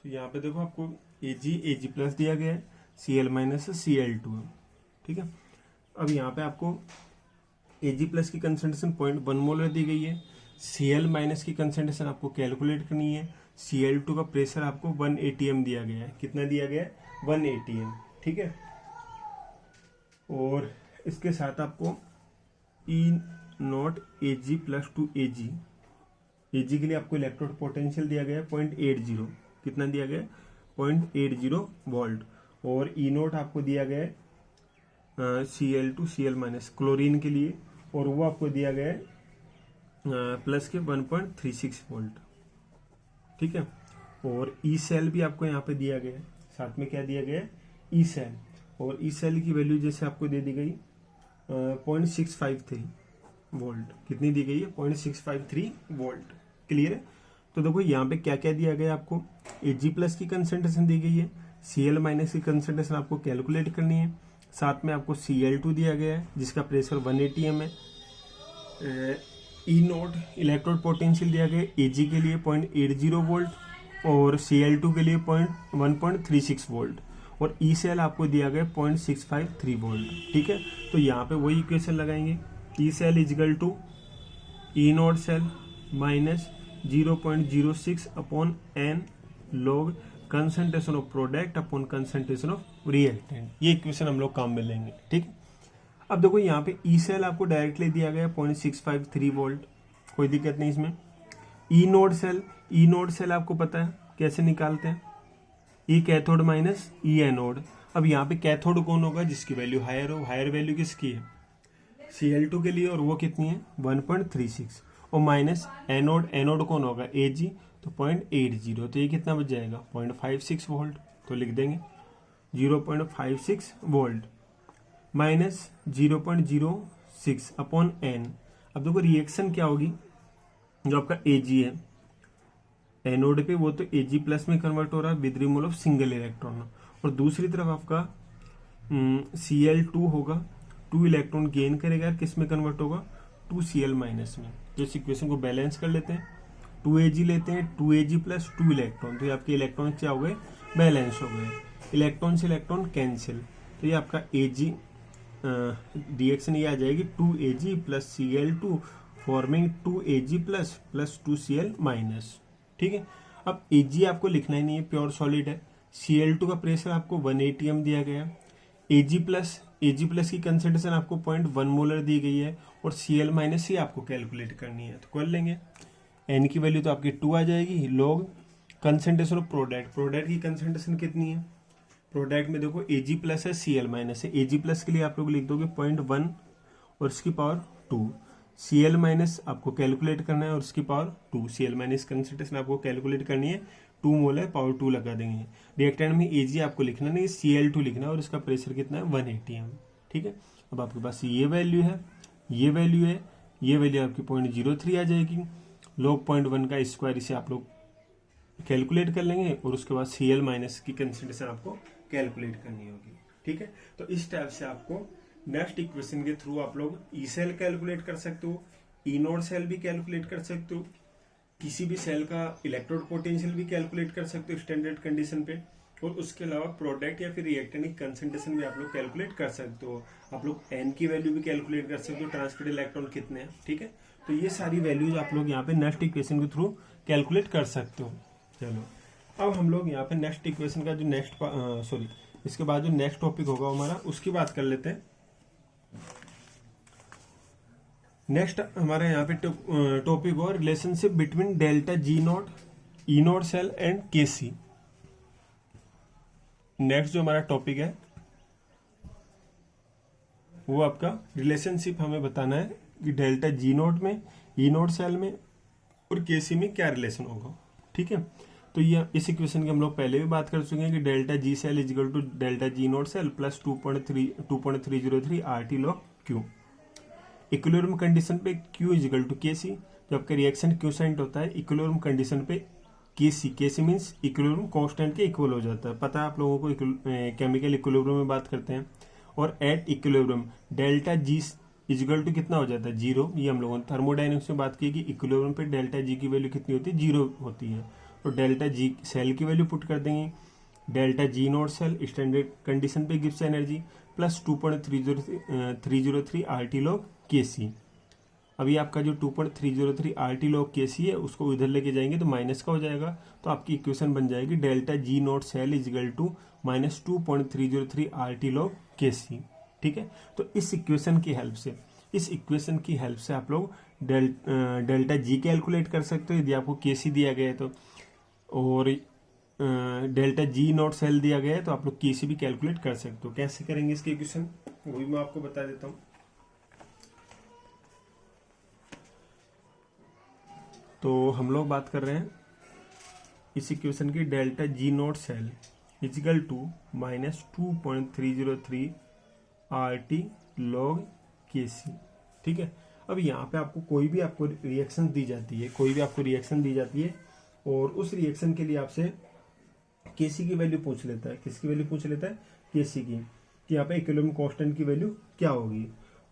तो यहाँ पे देखो आपको Ag प्लस दिया गया है, Cl माइनस Cl2 है, ठीक है। अब यहाँ पे आपको Ag प्लस की कंसंट्रेशन 0.1 मोलर दी गई है, Cl माइनस की कंसंट्रेशन आपको कैलकुलेट करनी है, Cl2 का प्रेशर आपको 1 atm दिया गया है। कितना दिया गया है? 1 atm, ठीक है। और इसके साथ आपको E0 Ag plus 2 Ag, Ag के लिए आपको इलेक्ट्रोड पोटेंशियल दिया गया है 0.80, कितना दिया गया है? 0.80 वोल्ट। और E0 आपको दिया गया है Cl2 Cl माइनस क्लोरीन के लिए, और वो आपको दिया गया है प्लस के 1.36 वोल्ट, ठीक है। और ई सेल भी आपको यहाँ पे दिया गया है, साथ में क्या दिया गया है? E cell. और ई सेल की वैल्यू जैसे आपको दे दी गई 0.653 वोल्ट, कितनी दी गई है? 0.653 वोल्ट, क्लियर है। तो देखो यहाँ पे क्या क्या दिया गया है आपको, Ag प्लस की कंसंट्रेशन दी गई है, Cl माइनस की कंसंट्रेशन आपको कैलकुलेट करनी है, साथ में आपको Cl2 दिया गया है जिसका प्रेशर 1 atm है, E0 इलेक्ट्रोड पोटेंशियल दिया गया है Ag के लिए 0.80 वोल्ट और Cl2 के लिए 1.36 वोल्ट, और ई सेल आपको दिया गया 0.653 वोल्ट, ठीक है। तो यहाँ पे वही इक्वेशन लगाएंगे, E cell is equal to E0 cell minus 0.06 upon n log concentration of product upon concentration of reactant, ये इक्वेशन हम लोग काम में लेंगे, ठीक। अब देखो यहाँ पे ई सेल आपको डायरेक्टली दिया गया 0.653 वोल्ट, कोई दिक्कत नहीं इसमें। ई नोड सेल आपको पता है कैसे निकालते हैं, ई कैथोड माइनस ई एनोड। अब यहाँ पे कैथोड कौन होगा? जिसकी वैल्यू हायर हो, हायर वैल्यू किसकी है? Cl2 के लिए, और वो कितनी है? 1.36, और माइनस एनोड कौन होगा? Ag, तो 0.80, तो ये कितना बच जाएगा? 0.56 वोल्ट, तो लिख देंगे 0.56 वोल्ट माइनस 0.06 अपॉन n। अब देखो रिएक्शन क्या होगी, जो आपका Ag है एनोड पे, वो तो Ag प्लस में कन्वर्ट हो रहा है with removal of single electron, और दूसरी तरफ आपका Cl2 होगा, 2 इलेक्ट्रॉन गेन करेगा, किस में कन्वर्ट होगा? 2Cl माइनस में। तो इस इक्वेशन को बैलेंस कर लेते हैं, 2Ag लेते हैं, 2Ag प्लस 2 इलेक्ट्रॉन, तो ये आपके इलेक्ट्रॉन क्या हो गए? बैलेंस हो गए, इलेक्ट्रॉन से इलेक्ट्रॉन कैंसिल, तो ये आपका Ag रिएक्शन ये आ जाएगी 2Ag plus Cl2 forming 2Ag plus 2Cl minus, ठीक है। अब Ag आपको लिखना ही नहीं है, प्योर सॉलिड है। Cl2 का प्रेशर आपको 1 atm दिया गया, Ag प्लस की कंसंट्रेशन आपको 0.1 मोलर दी गई है, और Cl माइनस ही आपको कैलकुलेट करनी है, तो कर लेंगे। n की वैल्यू तो आपकी 2 आ जाएगी, लॉग कंसंट्रेशन ऑफ प्रोडक्ट की कंसंट्रेशन कितनी है? प्रोडक्ट में देखो Ag प्लस है, Cl माइनस है, Ag प्लस के लिए आप लोग लिख दोगे 0.1 और इसकी पावर 2, Cl माइनस आपको कैलकुलेट करना है और इसकी पावर 2, Cl माइनस कंसंट्रेशन आपको कैलकुलेट करनी है, 2 मोल है, पावर 2 लगा देंगे। रिएक्टेंट में Ag आपको लिखना नहीं, Cl2 लिखना है, और इसका प्रेशर कितना है? 1 atm, ठीक है। अब आपके पास ये वैल्यू है, ये वैल्यू है, ये वैल्यू आपकी 0.03 आ जाएगी, log 0.1 का स्क्वायर इसे आप लोग कैलकुलेट कर लेंगे, और उसके बाद Cl माइनस की कंसंट्रेशन आपको कैलकुलेट करनी होगी, ठीक है। तो इस टाइप से आपको नेक्स्ट इक्वेशन के थ्रू आप लोग ई सेल कैलकुलेट कर सकते हो, E0 सेल भी कैलकुलेट कर सकते हो, किसी भी सेल का इलेक्ट्रोड पोटेंशियल भी कैलकुलेट कर सकते हो स्टैंडर्ड कंडीशन पे, और उसके अलावा प्रोडक्ट या फिर रिएक्टेंट की कंसंट्रेशन भी आप लोग कैलकुलेट कर सकते हो। आप लोग n की वैल्यू भी कैलकुलेट कर सकते हो, ट्रांसफर्ड इलेक्ट्रॉन कितने हैं, ठीक है। तो ये सारी वैल्यूज आप लोग यहाँ पे नेक्स्ट इक्वेशन के थ्रू कैलकुलेट कर सकते हो। चलो अब हम लोग यहाँ पे नेक्स्ट इक्वेशन का जो इसके बाद जो नेक्स्ट टॉपिक होगा हमारा, उसकी बात कर लेते हैं। नेक्स्ट हमारा यहाँ पे टॉपिक हो relationship between delta G0 E0 cell and Kc। Next जो हमारा टॉपिक है वो आपका रिलेशनशिप हमें बताना है कि डेल्टा G0 में, E0 सेल में और Kc में क्या रिलेशन होगा, ठीक है। तो ये इस इक्वेशन की हम लोग पहले भी बात कर चुके हैं कि delta G cell is equal to delta G0 cell plus 2.303 RT log Q। Equilibrium condition पे Q is equal to Kc, जो आपका रिएक्शन क्यूसेंट होता है इक्विलिब्रियम कंडीशन पे Kc मीन्स इक्विलिब्रियम कांस्टेंट के इक्वल हो जाता है, पता है आप लोगों को, केमिकल इक्विलिब्रियम में बात करते हैं। और at equilibrium delta G is equal to कितना हो जाता है? 0। ये हम लोगों ने थर्मोडायनेमिक्स में बात की कि इक्विलिब्रियम पे डेल्टा G की वैल्यू कितनी होती है? 0 होती है। तो डेल्टा जी सेल की वैल्यू पुट कर देंगे, delta G not cell standard condition पे gives energy plus 2.303 RT log Kc। अभी आपका जो 2.303 RT log Kc है उसको इधर लेके जाएंगे तो माइनस का हो जाएगा, तो आपकी इक्वेशन बन जाएगी delta G not cell is equal to minus 2.303 RT log Kc। ठीक है, तो इस इक्वेशन की हेल्प से आप लोग डेल्टा जी कैलकुलेट कर सकते हो यदि आपको Kc दिया गया है तो, और डेल्टा जी नॉट सेल दिया गया है तो आप लोग Kc भी कैलकुलेट कर सकते हो। कैसे करेंगे इसकी इक्वेशन वो भी मैं आपको बता देता हूँ। तो हम लोग बात कर रहे हैं इस इक्वेशन की delta G not cell is equal to minus 2.303 RT log Kc। ठीक है, अब यहाँ पे आपको कोई भी आपको रिएक्शन दी जाती है और उस रिएक्शन के लिए आपसे Kc की वैल्यू पूछ लेता है। किसकी वैल्यू पूछ लेता है? Kc की, कि यहाँ पे इक्विलिब्रियम कांस्टेंट की वैल्यू क्या होगी।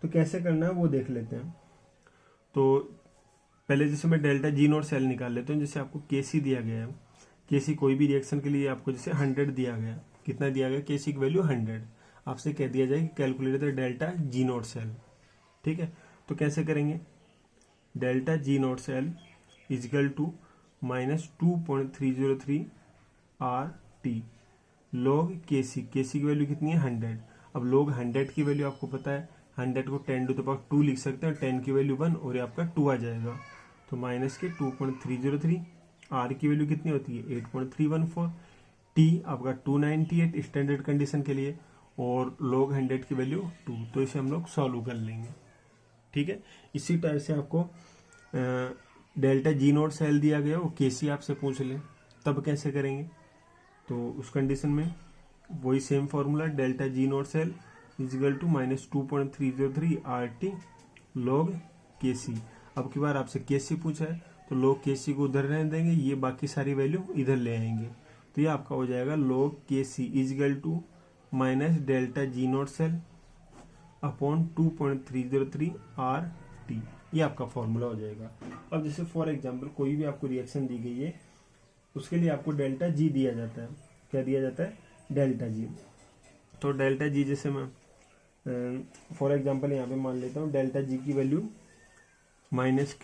तो कैसे करना है वो देख लेते हैं। तो पहले जैसे मैं डेल्टा जी नॉट सेल निकाल लेता हूँ। जैसे आपको Kc दिया गया है, Kc कोई भी रिएक्शन के लिए आपको जैसे 100 दिया गया, कितना दिया गया? Kc की वैल्यू 100, आपसे कह दिया जाए कि calculate the delta G not cell. ठीक है, तो कैसे करेंगे? Delta G not cell is equal to minus 2.303 RT log Kc। Kc की वैल्यू कितनी है? 100। अब log 100 की वैल्यू आपको पता है, 100 को 10 टू द पावर 2 लिख सकते हैं, 10 की वैल्यू 1 और ये आपका 2 आ जाएगा। तो माइनस के 2.303, R की वैल्यू कितनी होती है? 8.314, T आपका 298 स्टैंडर्ड कंडीशन के लिए, और log 100 की वैल्यू 2। तो इसे हम लोग सॉल्व कर लेंगे। ठीक है, इसी टाइप से आपको डेल्टा जी नॉट सेल दिया गया वो Kc आपसे पूछ ले, तब कैसे करेंगे? तो उस कंडीशन में वही same formula, delta G not cell is equal to minus 2.303 RT log Kc। अब की बार आपसे Kc पूछा है तो log Kc को उधर रहने देंगे, ये बाकी सारी वैल्यू इधर ले आएंगे। तो ये आपका हो जाएगा log Kc is equal to minus delta G not cell upon 2.303 RT। ये आपका फॉर्मूला हो जाएगा। अब जैसे फॉर एग्जांपल कोई भी आपको रिएक्शन दी गई है, उसके लिए आपको डेल्टा जी दिया जाता है। क्या दिया जाता है? डेल्टा जी। तो डेल्टा जी जैसे मैं फॉर एग्जांपल यहाँ पे मान लेता हूँ डेल्टा जी की value minus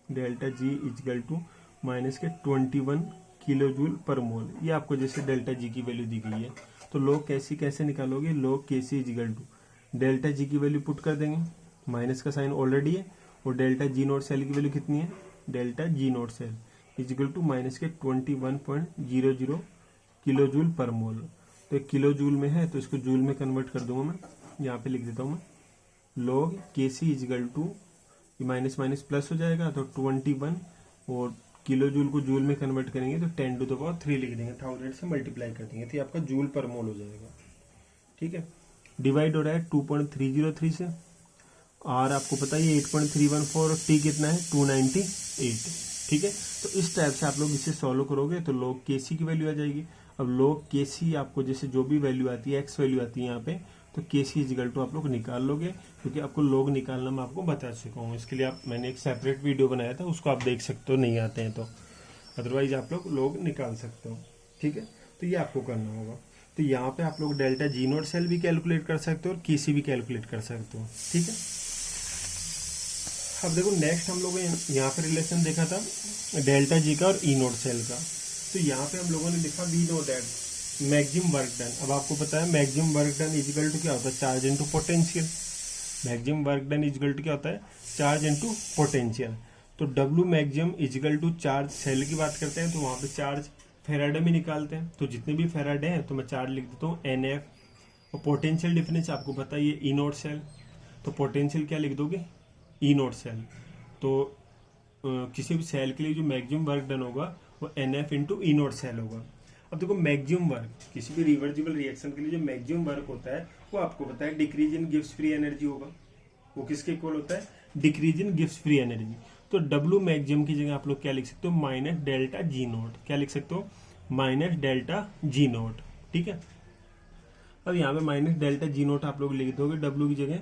delta G is equal to minus के 21 किलो जूल पर मोल। ये आपको जैसे डेल्टा जी की वैल्यू दी गई है, तो log Kc कैसे निकालोगे? log Kc is equal to delta G की वैल्यू पुट कर देंगे, माइनस का साइन ऑलरेडी है, और डेल्टा जी नॉट सेल की वैल्यू कितनी है? Delta G not cell is equal to minus के 21.00 किलो जूल पर मोल। तो एक किलो जूल में है तो इसको जूल में कन्वर्ट कर दूंगा मैं, यहाँ पे लिख देता हूँ मैं log Kc is equal to minus minus plus हो जाएगा तो 21, और किलो जूल को जूल में कन्वर्ट करेंगे तो 10 टू द पावर 3 लिख देंगे, 1000 से मल्टीप्लाई कर देंगे, तो ये आपका जूल पर मोल हो जाएगा। ठीक है, डिवाइड हो रहा है 2.303 से, R आपको पता है 8.314 और T कितना है? 298। ठीक है, तो इस टाइप से आप लोग इसे सॉल्व करोगे तो log Kc की वैल्यू आ जाएगी। अब log Kc आपको जैसे जो भी वैल्यू आती है, x वैल्यू आती है यहाँ पे, तो Kc इजिकल टू आप लोग निकाल लोगे, क्योंकि आपको log निकालना मैं आपको बता चुका हूँ। इसके लिए मैंने एक सेपरेट वीडियो बनाया था, उसको आप देख सकते हो, नहीं आते हैं तो, अदरवाइज आप लोग log निकाल सकते हो। ठीक है, तो ये आपको करना होगा। तो यहाँ पे आप लोग डेल्टा जी नॉट सेल भी कैलकुलेट कर सकते हो और Kc भी कैलकुलेट कर सकते हो। ठीक है, अब देखो नेक्स्ट हम लोगों ने यहाँ पे रिलेशन देखा था डेल्टा जी का और ई नोट सेल का। तो यहाँ पे हम लोगों ने लिखा we know that maximum work done. अब आपको पता है maximum work done equal to क्या होता है? Charge into potential. Maximum work done equal to क्या होता है? Charge into potential. तो W maximum equal to charge cell की बात करते हैं तो वहाँ पे चार्ज फेराडे में निकालते हैं। तो जितने भी फेराडे हैं तो मैं चार्ज लिख देता हूँ NF, और पोटेंशियल डिफरेंस आपको पता है ये ई नोट सेल, तो पोटेंशियल क्या लिख दोगे? ई नोट सेल। तो किसी भी सेल के लिए जो मैक्सिमम वर्क डन होगा वो NF इंटू ई नोट सेल होगा। अब देखो मैक्सिमम वर्क, किसी भी रिवर्सिबल रिएक्शन के लिए जो मैक्सिमम वर्क होता है वो आपको पता है decrease in gives free energy होगा। वो किसके इक्वल होता है? Decrease in gives free energy. तो डब्ल्यू मैक्सिमम की जगह आप लोग क्या लिख सकते हो? Minus delta G note. क्या लिख सकते हो? Minus delta G note. ठीक है, अब यहाँ पे माइनस डेल्टा जी नोट आप लोग लिख दोगे डब्ल्यू की जगह,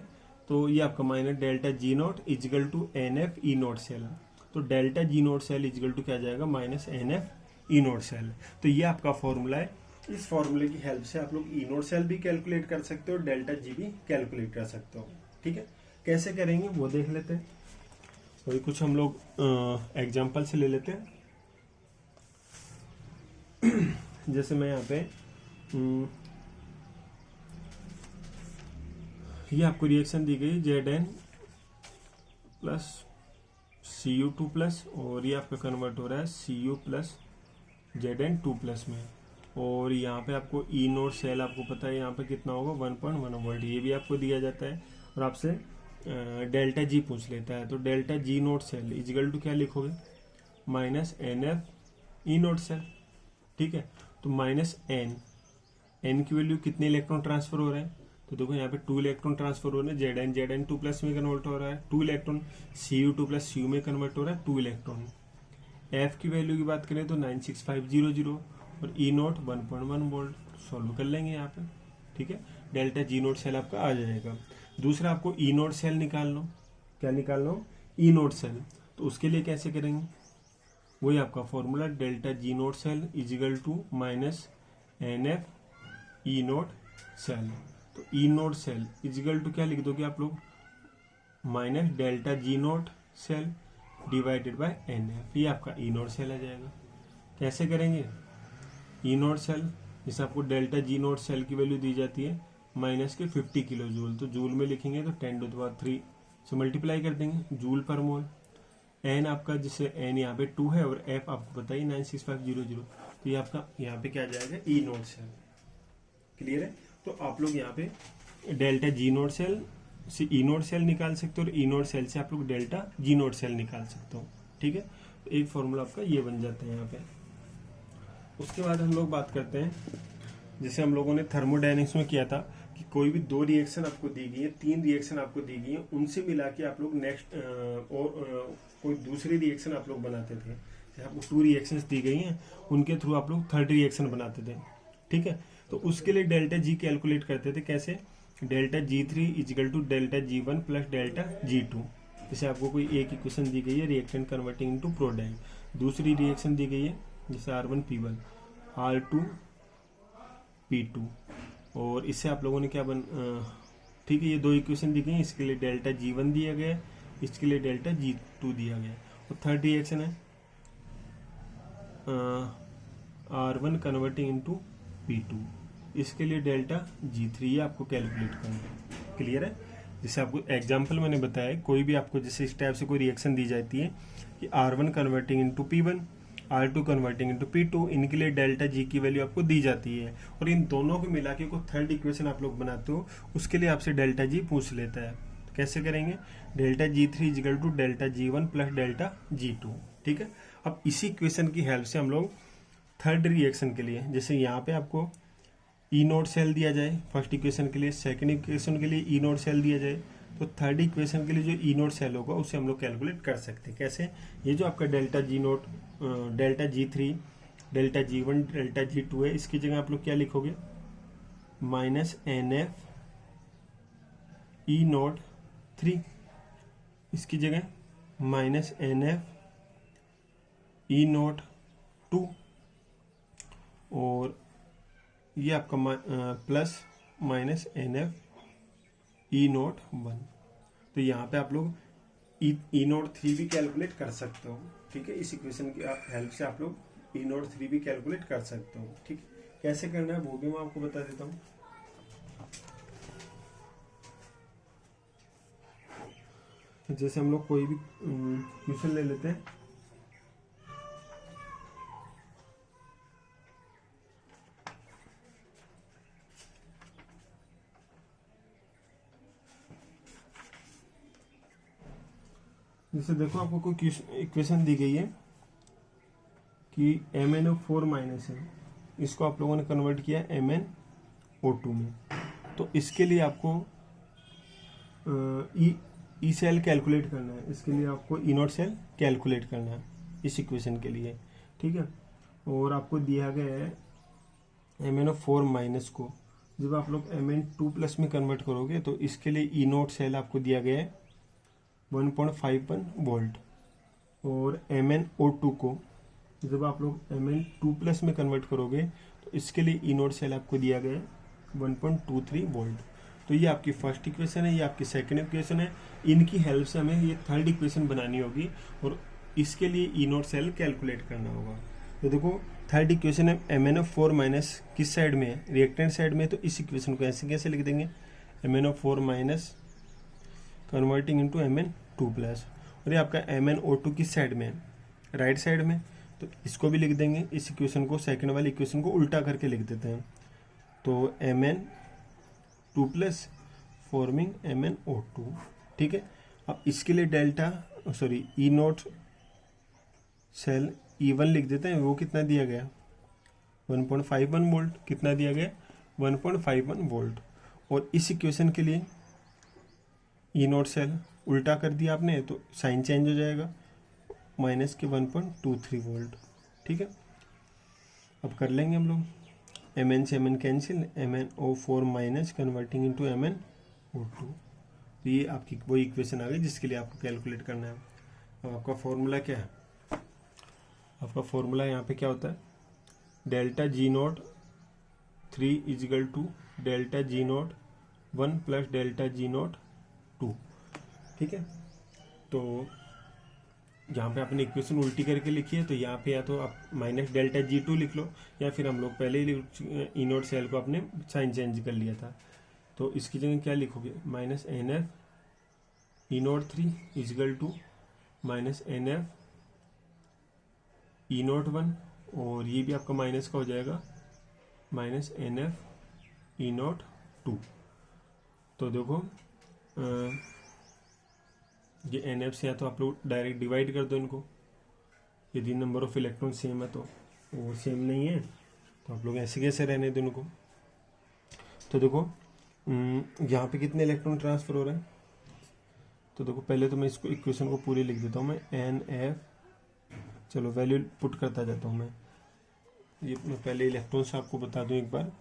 तो ये आपका minus delta G not equal to NF E note cell. तो delta G note cell is equal to क्या जाएगा? Minus NF E node cell. तो ये आपका फॉर्मूला है। इस फॉर्मूले की हेल्प से आप लोग ई नोड सेल भी कैलकुलेट कर सकते हो, डेल्टा जी भी कैलकुलेट कर सकते हो। ठीक है, कैसे करेंगे वो देख लेते हैं। वही कुछ हम लोग एग्जाम्पल से ले लेते हैं। जैसे मैं यहाँ पे ये आपको रिएक्शन दी गई Zn प्लस Cu2 प्लस, और ये आपका कन्वर्ट हो रहा है Cu प्लस Zn2 प्लस में। और यहाँ पे आपको ई नोड सेल आपको पता है यहाँ पे कितना होगा 1.1 वोल्ट, ये भी आपको दिया जाता है। और आपसे डेल्टा जी पूछ लेता है, तो delta G naught cell is equal to क्या लिखोगे, minus N F E node cell. ठीक है, तो माइनस एन की वैल्यू कितने इलेक्ट्रॉन ट्रांसफर हो रहे हैं, तो देखो यहाँ पे 2 इलेक्ट्रॉन ट्रांसफर हो रहे हैं, Zn2 प्लस में कन्वर्ट हो रहा है 2 इलेक्ट्रॉन, Cu2 प्लस Cu में कन्वर्ट हो रहा है 2 इलेक्ट्रॉन। एफ की वैल्यू की बात करें तो 96500 और ई नोट 1.1 वोल्ट। सॉल्व कर लेंगे यहाँ पे। ठीक है, डेल्टा जी नोट सेल आपका आ जाएगा। दूसरा आपको ई नोट सेल निकाल लो। क्या निकाल लो, ई नोट सेल। तो उसके लिए कैसे करेंगे, वही आपका formula delta G note cell is equal to minus N F E note cell. तो E note cell is equal to क्या लिख दोगे आप लोग, minus delta G note cell divided by N F. ये आपका ई नोट सेल आ जाएगा। कैसे करेंगे, ई नोट सेल जैसे आपको डेल्टा जी नोट सेल की वैल्यू दी जाती है माइनस के 50 किलो जूल, तो जूल में लिखेंगे तो 10⁻³ से मल्टीप्लाई कर देंगे जूल पर मोल। एन आपका जिससे एन यहाँ पे 2 है और एफ आपको बताइए 96500, तो ये आपका यहाँ पे क्या आ जाएगा ई नोट सेल। क्लियर है, तो आप लोग यहाँ पे डेल्टा जी नोट सेल से ई नोट सेल निकाल सकते हो और ई नोट सेल से आप लोग डेल्टा जी नोट सेल निकाल सकते हो। ठीक है, तो एक फॉर्मूला आपका ये बन जाता है यहाँ पे। उसके बाद हम लोग बात करते हैं, जैसे हम लोगों ने थर्मोडायनेमिक्स में किया था कि कोई भी 2 रिएक्शन आपको दी गई है, 3 रिएक्शन आपको दी गई है, उनसे मिला के आप लोग नेक्स्ट कोई दूसरी रिएक्शन आप लोग बनाते थे। जैसे आपको 2 रिएक्शंस दी गई हैं, उनके थ्रू आप लोग 3rd रिएक्शन बनाते थे। ठीक है, तो उसके लिए डेल्टा जी कैलकुलेट करते थे। कैसे, delta G3 is equal to delta G1 plus delta G2। जैसे आपको कोई एक इक्वेशन दी गई है रिएक्टेंट कन्वर्टिंग इनटू प्रोडक्ट, दूसरी रिएक्शन दी गई है जैसे R1P1 R2P2, और इससे आप लोगों ने क्या ठीक है, ये 2 इक्वेशन दी गई हैं। इसके लिए डेल्टा G1 दिया गया है, इसके लिए डेल्टा G2 दिया गया है। और 3rd रिएक्शन है R1 कन्वर्टिंग इनटू P2, इसके लिए डेल्टा G3 आपको कैलकुलेट करना है। क्लियर है, जैसे आपको एग्जांपल मैंने बताया, कोई भी आपको जैसे इस टाइप से कोई रिएक्शन दी जाती है कि R1 converting into P1 R2 converting into P2, इनके लिए डेल्टा जी की वैल्यू आपको दी जाती है और इन दोनों को मिला के कोई 3rd इक्वेशन आप लोग बनाते हो, उसके लिए आपसे डेल्टा जी पूछ लेता है। तो कैसे करेंगे, delta G3 is equal to delta G1 plus delta G2। ठीक है, अब इसी इक्वेशन की हेल्प से हम लोग 3rd रिएक्शन के लिए, जैसे यहाँ पे आपको ई नोट सेल दिया जाए फर्स्ट इक्वेशन के लिए, सेकंड इक्वेशन के लिए ई नोट सेल दिया जाए, तो 3rd इक्वेशन के लिए जो ई नोट सेल होगा उसे हम लोग कैलकुलेट कर सकते हैं। कैसे, ये जो आपका delta G naught delta G3 delta G1 delta G2 है, इसकी जगह आप लोग क्या लिखोगे, minus N F E naught 3, इसकी जगह minus N F E naught 2, और ये आपका plus minus N F E naught 1। तो यहाँ पे आप लोग ई नोट 3 भी कैलकुलेट कर सकते हो। ठीक है, इस इक्वेशन की हेल्प से आप लोग ई नोट 3 भी कैलकुलेट कर सकते हो। ठीक, कैसे करना है वो भी मैं आपको बता देता हूँ। जैसे हम लोग कोई भी क्वेश्चन ले लेते हैं, जैसे देखो आपको कोई इक्वेशन दी गई है कि MnO4 माइनस है, इसको आप लोगों ने कन्वर्ट किया MnO2 में। तो इसके लिए आपको ई सेल कैलकुलेट करना है, इसके लिए आपको ई नोट सेल कैलकुलेट करना है इस इक्वेशन के लिए। ठीक है, और आपको दिया गया है MnO4 माइनस को जब आप लोग Mn2 प्लस में कन्वर्ट करोगे तो इसके लिए ई नोट सेल आपको दिया गया है 1.51 वोल्ट, और MnO2 को जब आप लोग Mn2+ में कन्वर्ट करोगे तो इसके लिए ई नोड सेल आपको दिया गया है 1.23 वोल्ट। तो ये आपकी फर्स्ट इक्वेशन है, ये आपकी सेकंड इक्वेशन है। इनकी हेल्प से हमें ये थर्ड इक्वेशन बनानी होगी और इसके लिए ई नोड सेल कैलकुलेट करना होगा। तो देखो थर्ड इक्वेशन है MnO4- किस साइड में है, रिएक्टेंट साइड में है, तो इस इक्वेशन को ऐसे कैसे लिख देंगे, MnO4- कन्वर्टिंग इनटू Mn2+, और ये आपका MnO2 किस साइड में है, राइट साइड में, तो इसको भी लिख देंगे। इस इक्वेशन को, सेकंड वाली इक्वेशन को उल्टा करके लिख देते हैं, तो Mn2+ फॉर्मिंग MnO2, ठीक है। अब इसके लिए ई नोट सेल E1 लिख देते हैं, वो कितना दिया गया 1.51 वोल्ट, कितना दिया गया 1.51 वोल्ट। और इस इक्वेशन के लिए ई नोट सेल उल्टा कर दिया आपने तो साइन चेंज हो जाएगा, माइनस के 1.23 वोल्ट, ठीक है। अब कर लेंगे हम लोग, Mn से Mn cancel, MnO4- converting into MnO2। तो ये आपकी वही इक्वेशन आ गई जिसके लिए आपको कैलकुलेट करना है। अब आपका फॉर्मूला क्या है, आपका फॉर्मूला यहाँ पे क्या होता है, delta G03 is equal to delta G01 plus delta G02, ठीक है। तो यहाँ पे आपने इक्वेशन उल्टी करके लिखी है, तो यहाँ पे या तो आप माइनस डेल्टा G2 लिख लो, या फिर हम लोग पहले ही ई नोट सेल को आपने साइन चेंज कर लिया था, तो इसकी जगह क्या लिखोगे, minus NF E03 is equal to minus NF E01, और ये भी आपका माइनस का हो जाएगा, माइनस NF E02। तो देखो ये NF से या तो आप लोग डायरेक्ट डिवाइड कर दो इनको, यदि नंबर ऑफ इलेक्ट्रॉन सेम है, तो वो सेम नहीं है तो आप लोग ऐसे कैसे रहने दो इनको। तो देखो यहाँ पे कितने इलेक्ट्रॉन ट्रांसफर हो रहे हैं, तो देखो पहले तो मैं इसको इक्वेशन को पूरी लिख देता हूँ मैं, NF, चलो वैल्यू पुट करता जाता हूँ मैं, ये मैं पहले इलेक्ट्रॉन्स आपको बता दूँ एक बार।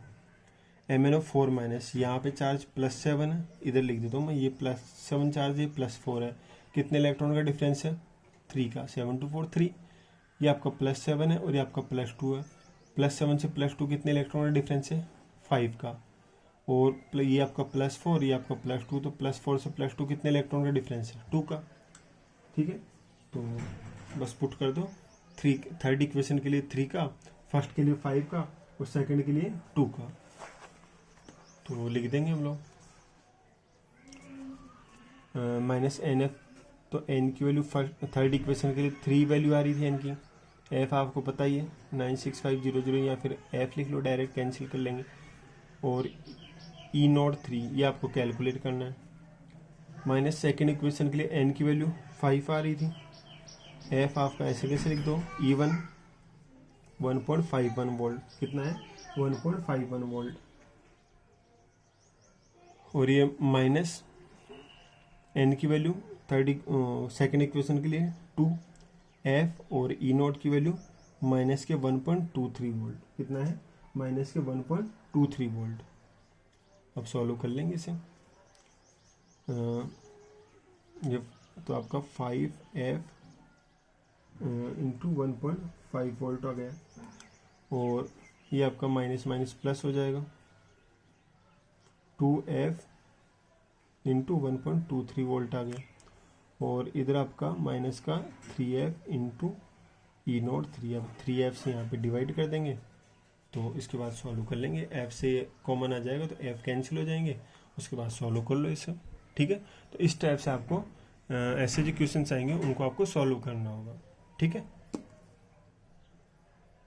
MnO4- यहाँ पे चार्ज +7 है, इधर लिख देता हूँ मैं, ये +7 चार्ज है, +4 है, कितने इलेक्ट्रॉन का डिफरेंस है 3 का, 7 to 4 3, ये आपका +7 है और ये आपका +2 है, +7 से +2 कितने इलेक्ट्रॉन का डिफरेंस है 5 का, और ये आपका +4, ये आपका +2, तो +4 से +2 कितने इलेक्ट्रॉन का डिफरेंस है 2 का, ठीक है। तो बस पुट कर दो, थर्ड इक्वेशन के लिए 3 का, फर्स्ट के लिए 5 का और सेकंड के लिए 2 का, तो लिख देंगे हम लोग -NF, तो n की वैल्यू थर्ड इक्वेशन के लिए 3 वैल्यू आ रही थी n की, f आपको पता ही है 96500, या फिर f लिख लो, डायरेक्ट कैंसिल कर लेंगे, और E03 ये आपको कैलकुलेट करना है, माइनस सेकेंड इक्वेशन के लिए n की वैल्यू 5 आ रही थी, f आपका ऐसे कैसे लिख दो, E1 1.51 वोल्ट, कितना है 1.51 वोल्ट, और ये माइनस n की वैल्यू सेकेंड इक्वेशन के लिए 2 f, और ई नोट की वैल्यू माइनस के 1.23 वोल्ट, कितना है माइनस के 1.23 वोल्ट। अब सॉल्व कर लेंगे इसे, ये तो आपका 5f इंटू 1.5 वोल्ट आ गया, और ये आपका माइनस माइनस प्लस हो जाएगा, 2f इंटू 1.23 वोल्ट आ गया, और इधर आपका माइनस का 3f इंटू ई नोट 3, अब 3f से यहाँ पे डिवाइड कर देंगे, तो इसके बाद सॉल्व कर लेंगे, f से कॉमन आ जाएगा तो f कैंसिल हो जाएंगे, उसके बाद सॉल्व कर लो इसे, ठीक है। तो इस टाइप से आपको ऐसे जो क्वेश्चन आएंगे उनको आपको सॉल्व करना होगा, ठीक है।